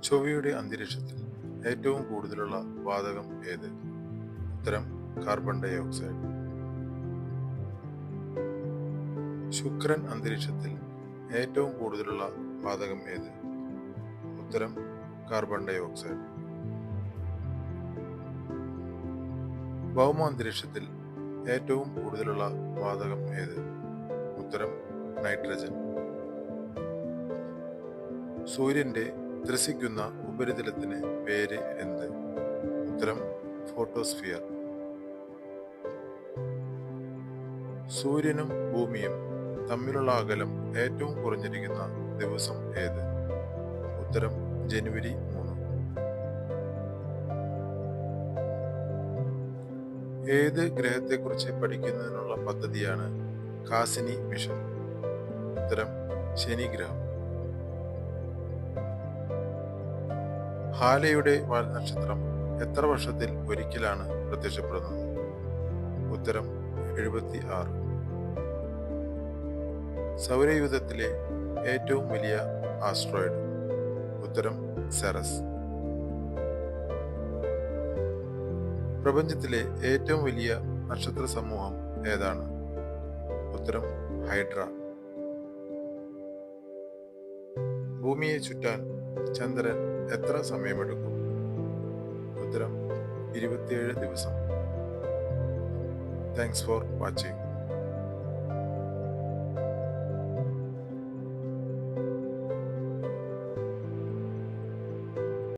ചൊവ്വയുടെ അന്തരീക്ഷത്തിൽ ഏറ്റവും കൂടുതലുള്ള വാതകം ഏത്? ഉത്തരം കാർബൺ ഡൈ ഓക്സൈഡ്. ശുക്രൻ അന്തരീക്ഷത്തിൽ ഏറ്റവും കൂടുതലുള്ള വാതകം ഏത്? ഉത്തരം കാർബൺ ഡൈ ഓക്സൈഡ്. ഭൗമാന്തരീക്ഷത്തിൽ ഏറ്റവും കൂടുതലുള്ള വാതകം ഏത്? ഉത്തരം നൈട്രജൻ. സൂര്യന്റെ ത്രസിക്കുന്ന ഉപരിതലത്തിന് പേര് എന്ത്? ഉത്തരം ഫോട്ടോസ്ഫിയർ. സൂര്യനും ഭൂമിയും തമ്മിലുള്ള അകലം ഏറ്റവും കുറഞ്ഞിരിക്കുന്ന ദിവസം ഏത്? ഉത്തരം ജനുവരി 3. ഏത് ഗ്രഹത്തെക്കുറിച്ച് പഠിക്കുന്നതിനുള്ള പദ്ധതിയാണ് കാസിനി മിഷൻ? ഉത്തരം ശനി ഗ്രഹം. ഹാലയുടെ വാൽനക്ഷത്രം എത്ര വർഷത്തിൽ ഒരിക്കലാണ് പ്രത്യക്ഷപ്പെടുന്നത്? ഉത്തരം 76. സൗരയൂഥത്തിലെ ഏറ്റവും വലിയ ആസ്ട്രോയിഡ്? ഉത്തരം സെറസ്. പ്രപഞ്ചത്തിലെ ഏറ്റവും വലിയ നക്ഷത്ര സമൂഹം ഏതാണ്? ഉത്തരം ഹൈഡ്ര. ഭൂമിയെ ചുറ്റാൻ ചന്ദ്രൻ എത്ര സമയമെടുക്കും? ഉത്തരം 27 ദിവസം. Thanks for watching.